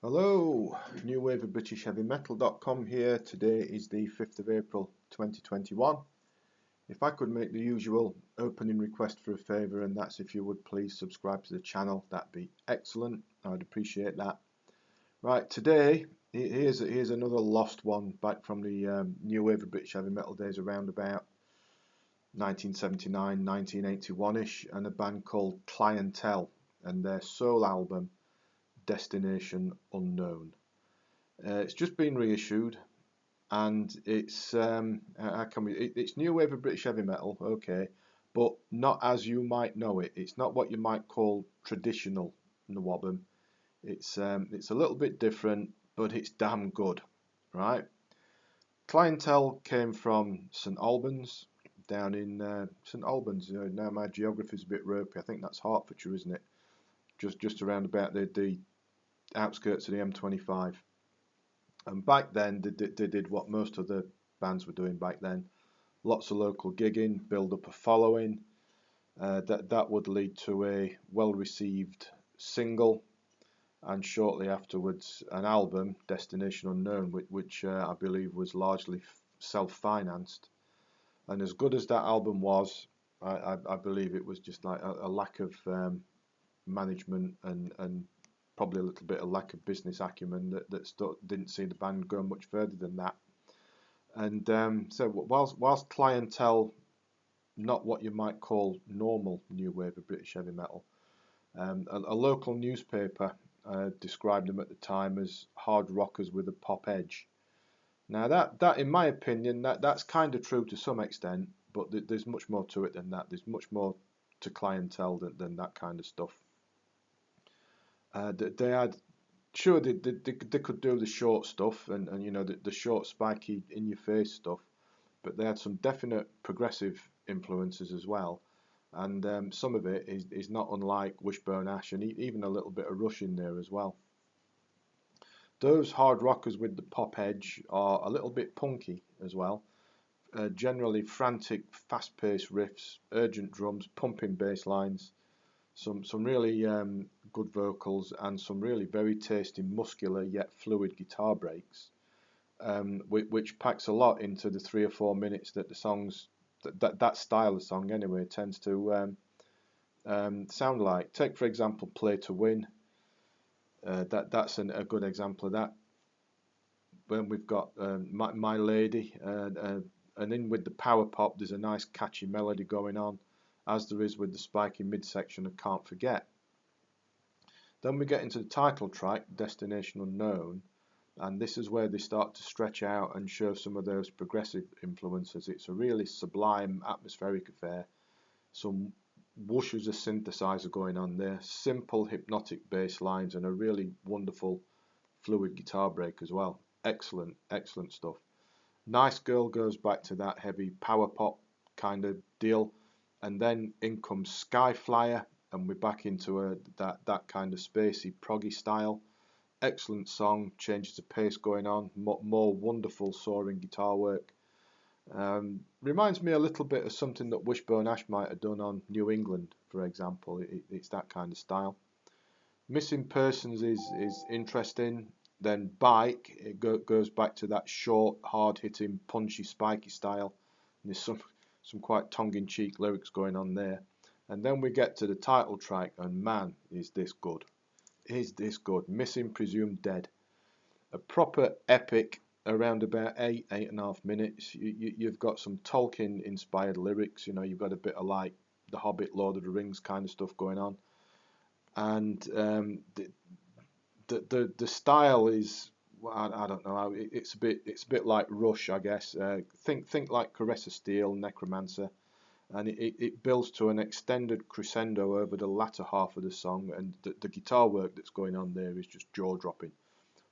Hello, New Wave of British Heavy Metal.com here. Today is the 5th of April 2021. If I could make the usual opening request for a favour, and that's if you would please subscribe to the channel, that'd be excellent. I'd appreciate that. Right, today, here's another lost one back from the New Wave of British Heavy Metal days around about 1979, 1981-ish, and a band called Clientelle and their soul album Destination Unknown. It's just been reissued, and it's it's new wave of British heavy metal, okay, but not as you might know it. It's not what you might call traditional Nwabum. It's a little bit different, but it's damn good, right? Clientelle came from St Albans, down in St Albans. Now my geography's a bit ropey. I think that's Hertfordshire, isn't it? Just around about the outskirts of the M25. And back then, they did what most of the bands were doing back then. Lots of local gigging, build up a following. That would lead to a well-received single, and shortly afterwards an album, Destination Unknown, which I believe was largely self-financed. And as good as that album was, I believe it was just like a lack of management and probably a little bit of lack of business acumen that didn't see the band go much further than that. And so whilst Clientelle, not what you might call normal new wave of British heavy metal, a local newspaper described them at the time as hard rockers with a pop edge. Now that in my opinion, that's kind of true to some extent, but there's much more to it than that. There's much more to Clientelle than that kind of stuff. They had, sure, they could do the short stuff and you know the short spiky in your face stuff, but they had some definite progressive influences as well, and some of it is not unlike Wishbone Ash, and even a little bit of Rush in there as well. Those hard rockers with the pop edge are a little bit punky as well. Generally frantic, fast-paced riffs, urgent drums, pumping bass lines, some really good vocals, and some really very tasty, muscular yet fluid guitar breaks, which packs a lot into the 3 or 4 minutes that the songs, that style of song anyway, tends to sound like. Take for example Play to Win. That's a good example of that. When we've got My Lady, and in with the power pop, there's a nice catchy melody going on, as there is with the spiky midsection of Can't Forget. Then we get into the title track, Destination Unknown, and this is where they start to stretch out and show some of those progressive influences. It's a really sublime, atmospheric affair. Some whooshes of synthesizer going on there, simple hypnotic bass lines, and a really wonderful fluid guitar break as well. Excellent, excellent stuff. Nice Girl goes back to that heavy power pop kind of deal, and then in comes Skyflyer, and we're back into that kind of spacey proggy style. Excellent song, changes the pace going on, more wonderful soaring guitar work. Reminds me a little bit of something that Wishbone Ash might have done on New England, for example. It's that kind of style. Missing Persons is interesting. Then Bike, it goes back to that short, hard-hitting, punchy, spiky style. And there's some quite tongue-in-cheek lyrics going on there. And then we get to the title track, and man, is this good. Is this good. Missing Presumed Dead. A proper epic, around about 8.5 minutes. You've got some Tolkien-inspired lyrics. You know, you've got a bit of like The Hobbit, Lord of the Rings kind of stuff going on. And the style is, well, I don't know, it's a bit like Rush, I guess. Think like Caress of Steel, Necromancer, and it builds to an extended crescendo over the latter half of the song, and the guitar work that's going on there is just jaw-dropping.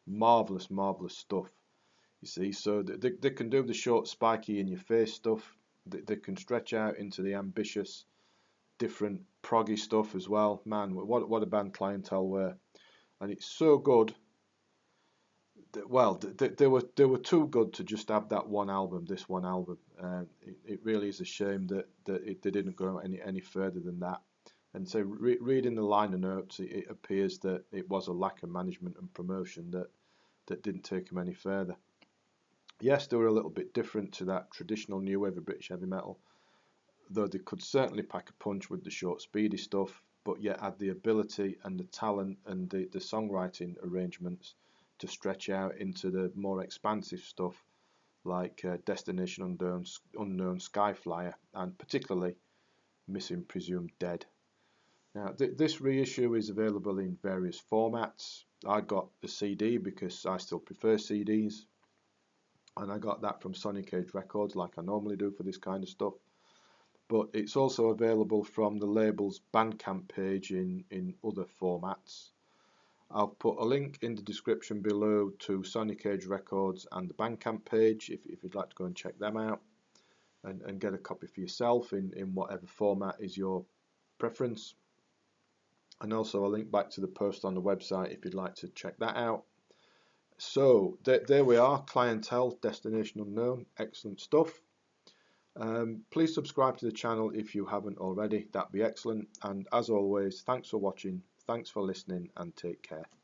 Marvelous, marvelous stuff. You see, so they can do the short, spiky, in your face stuff. They can stretch out into the ambitious, different proggy stuff as well. Man, what a band Clientelle were. And it's so good. Well, they were too good to just have that one album. This one album. It really is a shame that they didn't go any further than that. And so reading the liner notes, it appears that it was a lack of management and promotion that didn't take him any further. Yes, they were a little bit different to that traditional new wave of British heavy metal, though they could certainly pack a punch with the short, speedy stuff, but yet had the ability and the talent and the songwriting arrangements to stretch out into the more expansive stuff like Destination Unknown, Skyflyer, and particularly Missing Presumed Dead. Now, this reissue is available in various formats. I got the CD because I still prefer CDs, and I got that from Sonic Age Records like I normally do for this kind of stuff. But it's also available from the label's Bandcamp page in other formats. I'll put a link in the description below to Sonic Age Records and the Bandcamp page if you'd like to go and check them out and get a copy for yourself in whatever format is your preference. And also a link back to the post on the website if you'd like to check that out. So there we are, Clientelle Destination Unknown, excellent stuff. Please subscribe to the channel if you haven't already, that'd be excellent. And as always, thanks for watching, thanks for listening, and take care.